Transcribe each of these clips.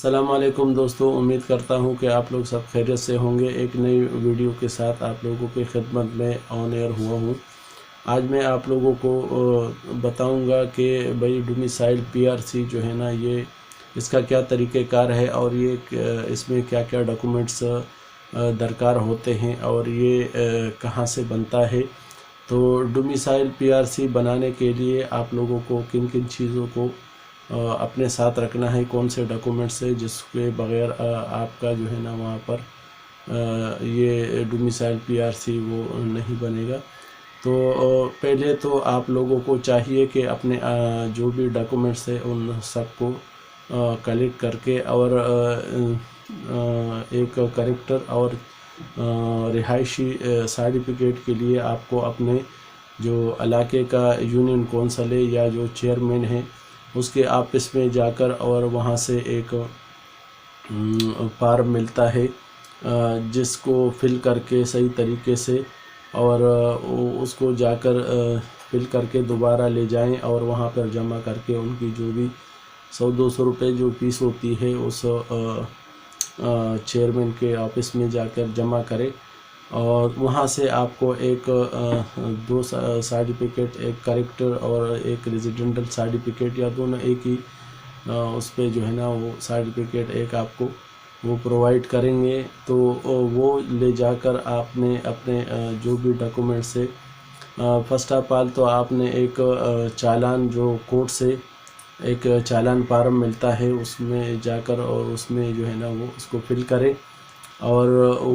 السلام علیکم دوستو، امید کرتا ہوں کہ آپ لوگ سب خیریت سے ہوں گے۔ ایک نئی ویڈیو کے ساتھ آپ لوگوں کی خدمت میں آن ایئر ہوا ہوں۔ آج میں آپ لوگوں کو بتاؤں گا کہ بھائی ڈومیسائل PRC جو ہے نا، یہ اس کا کیا طریقہ کار ہے اور یہ اس میں کیا کیا ڈاکومنٹس درکار ہوتے ہیں اور یہ کہاں سے بنتا ہے۔ تو ڈومیسائل PRC بنانے کے لیے آپ لوگوں کو کن کن چیزوں کو اپنے ساتھ رکھنا ہے، کون سے ڈاکومنٹس ہے جس کے بغیر آپ کا جو ہے نا وہاں پر یہ ڈومیسائل PRC وہ نہیں بنے گا۔ تو پہلے تو آپ لوگوں کو چاہیے کہ اپنے جو بھی ڈاکومنٹس ہے ان سب کو کلیکٹ کر کے اور ایک کریکٹر اور رہائشی سرٹیفکیٹ کے لیے آپ کو اپنے جو علاقے کا یونین کونسل ہے یا جو چیئرمین ہے اس کے آفس میں جا کر اور وہاں سے ایک فارم ملتا ہے جس کو فل کر کے صحیح طریقے سے اور اس کو جا کر فل کر کے دوبارہ لے جائیں اور وہاں پر جمع کر کے ان کی جو بھی 100-200 روپے جو فیس ہوتی ہے اس چیئرمین کے آفس میں جا کر جمع کرے اور وہاں سے آپ کو ایک 2 سرٹیفکیٹ، ایک کریکٹر اور ایک ریزیڈنٹل سرٹیفکیٹ یا دونوں ایک ہی اس پہ جو ہے نا وہ سرٹیفکیٹ ایک آپ کو وہ پرووائڈ کریں گے۔ تو وہ لے جا کر آپ نے اپنے جو بھی ڈاکومنٹس ہے فرسٹ آف آل تو آپ نے ایک چالان جو کورٹ سے ایک چالان فارم ملتا ہے اس میں جا کر اور اس میں جو ہے نا وہ اس کو فل کرے اور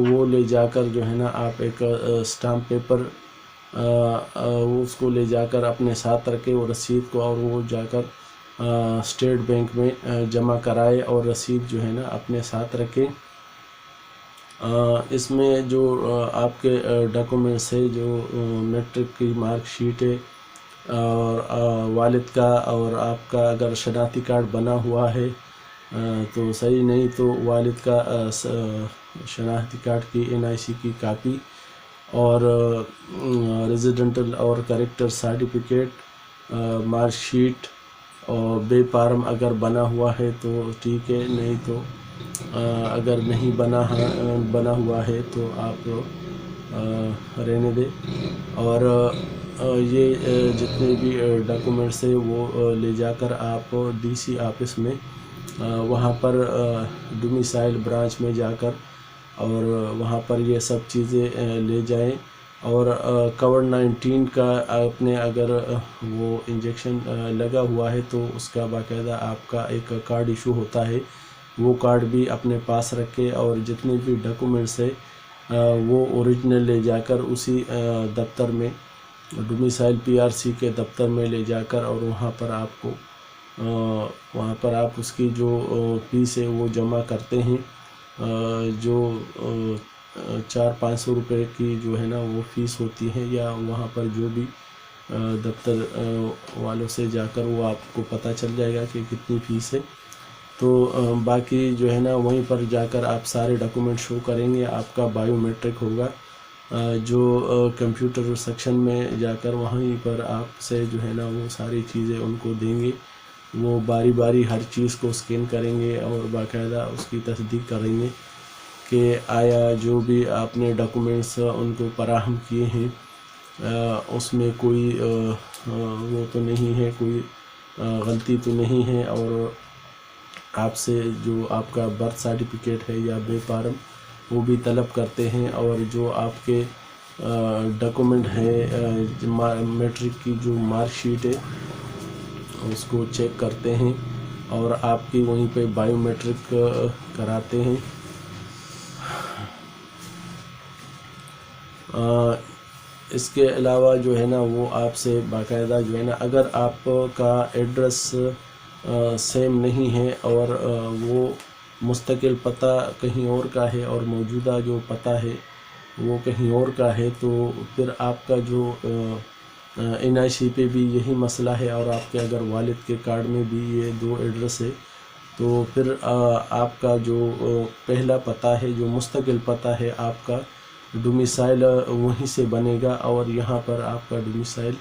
وہ لے جا کر جو ہے نا آپ ایک اسٹامپ پیپر اس کو لے جا کر اپنے ساتھ رکھے وہ رسید کو اور وہ جا کر اسٹیٹ بینک میں جمع کرائے اور رسید جو ہے نا اپنے ساتھ رکھے۔ اس میں جو آپ کے ڈاکومنٹس ہے جو میٹرک کی مارک شیٹ ہے اور والد کا اور آپ کا اگر شناختی کارڈ بنا ہوا ہے تو صحیح، نہیں تو والد کا شناختی کارڈ کی NIC کی کاپی اور ریزیڈنٹل اور کریکٹر سرٹیفکیٹ، مارک شیٹ اور بے فارم اگر بنا ہوا ہے تو ٹھیک ہے، نہیں تو اگر نہیں بنا ہوا ہے تو آپ رہنے دیں۔ اور یہ جتنے بھی ڈاکومنٹس ہیں وہ لے جا کر آپ DC آفس میں وہاں پر ڈومیسائل برانچ میں جا کر اور وہاں پر یہ سب چیزیں لے جائیں اور کووڈ-19 کا اپنے اگر وہ انجیکشن لگا ہوا ہے تو اس کا باقاعدہ آپ کا ایک کارڈ ایشو ہوتا ہے، وہ کارڈ بھی اپنے پاس رکھے اور جتنے بھی ڈاکومنٹس ہے وہ اوریجنل لے جا کر اسی دفتر میں ڈومیسائل PRC کے دفتر میں لے جا کر اور وہاں پر آپ اس کی جو فیس ہے وہ جمع کرتے ہیں، جو 400-500 روپے کی جو ہے نا وہ فیس ہوتی ہے، یا وہاں پر جو بھی دفتر والوں سے جا کر وہ آپ کو پتہ چل جائے گا کہ کتنی فیس ہے۔ تو باقی جو ہے نا وہیں پر جا کر آپ سارے ڈاکومنٹ شو کریں گے، آپ کا بایو میٹرک ہوگا جو کمپیوٹر سیکشن میں جا کر وہیں پر آپ سے جو ہے نا وہ ساری چیزیں ان کو دیں گے، وہ باری باری ہر چیز کو اسکین کریں گے اور باقاعدہ اس کی تصدیق کریں گے کہ آیا جو بھی آپ نے ڈاکومنٹس ان کو فراہم کیے ہیں اس میں کوئی وہ تو نہیں ہے، کوئی غلطی تو نہیں ہے، اور آپ سے جو آپ کا برتھ سرٹیفکیٹ ہے یا بے فارم وہ بھی طلب کرتے ہیں، اور جو آپ کے ڈاکومنٹ ہے میٹرک کی جو مارک شیٹ ہے اس کو چیک کرتے ہیں اور آپ کی وہیں پہ بایو میٹرک کراتے ہیں۔ اس کے علاوہ جو ہے نا وہ آپ سے باقاعدہ جو ہے نا اگر آپ کا ایڈریس سیم نہیں ہے اور وہ مستقل پتہ کہیں اور کا ہے اور موجودہ جو پتہ ہے وہ کہیں اور کا ہے، تو پھر آپ کا جو NIC پہ بھی یہی مسئلہ ہے اور آپ کے اگر والد کے کارڈ میں بھی یہ 2 ایڈریس ہے، تو پھر آپ کا جو پہلا پتہ ہے جو مستقل پتہ ہے آپ کا ڈومیسائل وہیں سے بنے گا، اور یہاں پر آپ کا ڈومیسائل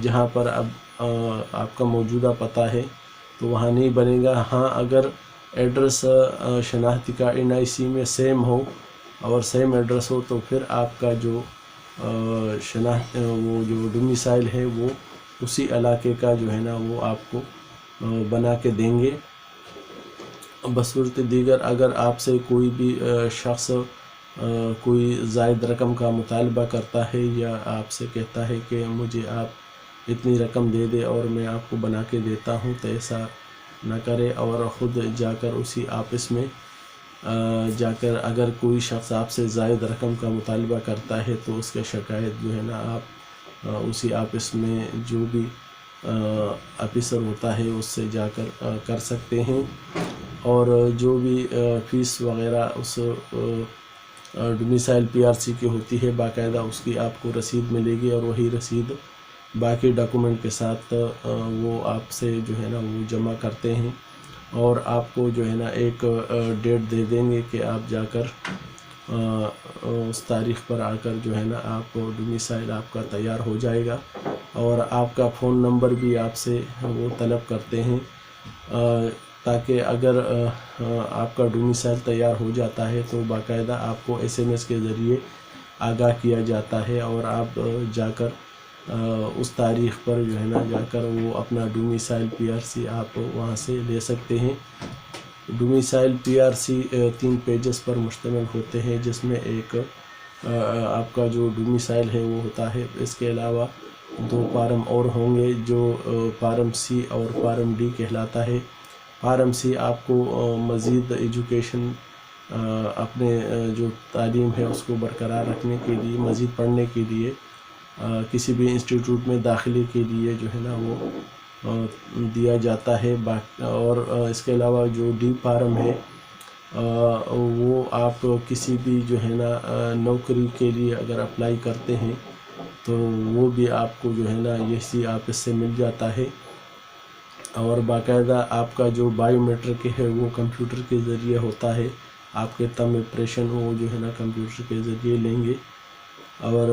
جہاں پر اب آپ کا موجودہ پتہ ہے تو وہاں نہیں بنے گا۔ ہاں، اگر ایڈریس شناختی کارڈ NIC میں سیم ہو اور سیم ایڈریس ہو تو پھر آپ کا جو وہ جو ڈومیسائل ہے وہ اسی علاقے کا جو ہے نا وہ آپ کو بنا کے دیں گے۔ بصورت دیگر اگر آپ سے کوئی بھی شخص کوئی زائد رقم کا مطالبہ کرتا ہے یا آپ سے کہتا ہے کہ مجھے آپ اتنی رقم دے دے اور میں آپ کو بنا کے دیتا ہوں، تو ایسا نہ کرے اور خود جا کر اسی آفس میں جا کر اگر کوئی شخص آپ سے زائد رقم کا مطالبہ کرتا ہے تو اس کا شکایت جو ہے نا آپ اسی آفس میں جو بھی آفیسر ہوتا ہے اس سے جا کر سکتے ہیں، اور جو بھی فیس وغیرہ اس ڈومیسائل PRC کی ہوتی ہے باقاعدہ اس کی آپ کو رسید ملے گی، اور وہی رسید باقی ڈاکومنٹ کے ساتھ وہ آپ سے جو ہے نا وہ جمع کرتے ہیں، اور آپ کو جو ہے نا ایک ڈیٹ دے دیں گے کہ آپ جا کر اس تاریخ پر آ کر جو ہے نا آپ ڈومیسائل آپ کا تیار ہو جائے گا، اور آپ کا فون نمبر بھی آپ سے وہ طلب کرتے ہیں تاکہ اگر آپ کا ڈومیسائل تیار ہو جاتا ہے تو باقاعدہ آپ کو SMS کے ذریعے آگاہ کیا جاتا ہے، اور آپ جا کر اس تاریخ پر جو ہے نا جا کر وہ اپنا ڈومیسائل PRC آپ وہاں سے لے سکتے ہیں۔ ڈومیسائل PRC 3 پیجز پر مشتمل ہوتے ہیں، جس میں ایک آپ کا جو ڈومیسائل ہے وہ ہوتا ہے، اس کے علاوہ 2 فارم اور ہوں گے جو فارم C اور فارم D کہلاتا ہے۔ فارم C آپ کو مزید ایجوکیشن اپنے جو تعلیم ہے اس کو برقرار رکھنے کے لیے، مزید پڑھنے کے لیے، کسی بھی انسٹیٹیوٹ میں داخلے کے لیے جو ہے نا وہ دیا جاتا ہے، اور اس کے علاوہ جو D فارم ہے وہ آپ کسی بھی جو ہے نا نوکری کے لیے اگر اپلائی کرتے ہیں تو وہ بھی آپ کو جو ہے نا اسی آفس سے مل جاتا ہے، اور باقاعدہ آپ کا جو بایو میٹرک ہے وہ کمپیوٹر کے ذریعے ہوتا ہے، آپ کے تم امپریشن وہ جو ہے نا کمپیوٹر کے ذریعے لیں گے، اور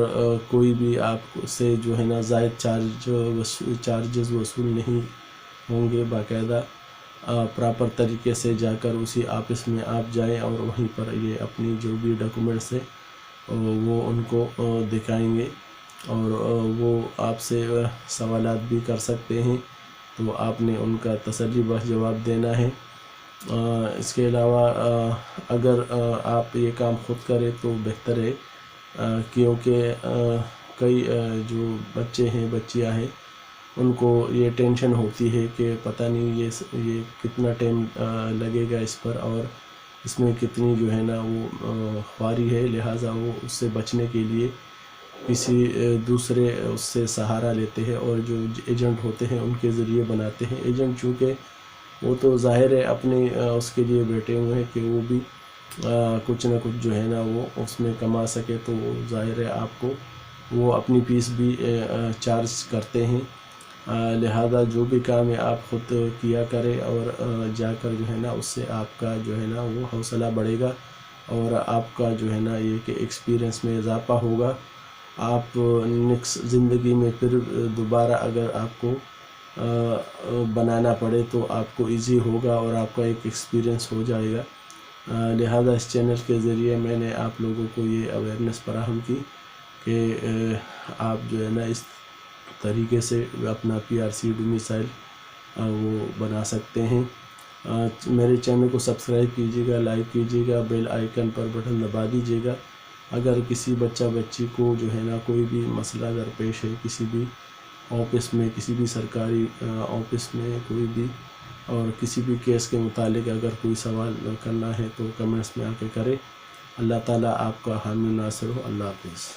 کوئی بھی آپ سے جو ہے نا زائد چارجز وصول نہیں ہوں گے، باقاعدہ پراپر طریقے سے جا کر اسی آفس میں آپ جائیں اور وہیں پر یہ اپنی جو بھی ڈاکومنٹس ہیں وہ ان کو دکھائیں گے، اور وہ آپ سے سوالات بھی کر سکتے ہیں، تو آپ نے ان کا تسلی بخش جواب دینا ہے۔ اس کے علاوہ اگر آپ یہ کام خود کریں تو بہتر ہے، کیونکہ کئی جو بچے ہیں بچیاں ہیں ان کو یہ ٹینشن ہوتی ہے کہ پتہ نہیں یہ کتنا ٹائم لگے گا اس پر، اور اس میں کتنی جو ہے نا وہ خواری ہے، لہٰذا وہ اس سے بچنے کے لیے کسی دوسرے اس سے سہارا لیتے ہیں، اور جو ایجنٹ ہوتے ہیں ان کے ذریعے بناتے ہیں۔ ایجنٹ چونکہ وہ تو ظاہر ہے اپنی اس کے لیے بیٹھے ہوئے ہیں کہ وہ بھی کچھ نہ کچھ جو ہے نا وہ اس میں کما سکے، تو وہ ظاہر ہے آپ کو وہ اپنی فیس بھی چارج کرتے ہیں، لہذا جو بھی کام ہے آپ خود کیا کرے، اور جا کر جو ہے نا اس سے آپ کا جو ہے نا وہ حوصلہ بڑھے گا، اور آپ کا جو ہے نا یہ کہ ایکسپیرئنس میں اضافہ ہوگا۔ آپ نیکسٹ زندگی میں پھر دوبارہ اگر آپ کو بنانا پڑے تو آپ کو ایزی ہوگا، اور آپ کا ایک ایکسپیرئنس ہو جائے گا، لہذا اس چینل کے ذریعے میں نے آپ لوگوں کو یہ اویئرنیس فراہم کی کہ آپ جو ہے نا اس طریقے سے اپنا PRC ڈومیسائل وہ بنا سکتے ہیں۔ میرے چینل کو سبسکرائب کیجیے گا، لائک کیجیے گا، بیل آئیکن پر بٹن دبا دیجیے گا۔ اگر کسی بچہ بچی کو جو ہے نا کوئی بھی مسئلہ درپیش ہے کسی بھی آفس میں، کسی بھی سرکاری آفس میں کوئی بھی، اور کسی بھی کیس کے متعلق اگر کوئی سوال کرنا ہے تو کمنٹس میں آ کے کرے۔ اللہ تعالیٰ آپ کا حامی ناصر ہو۔ اللہ حافظ۔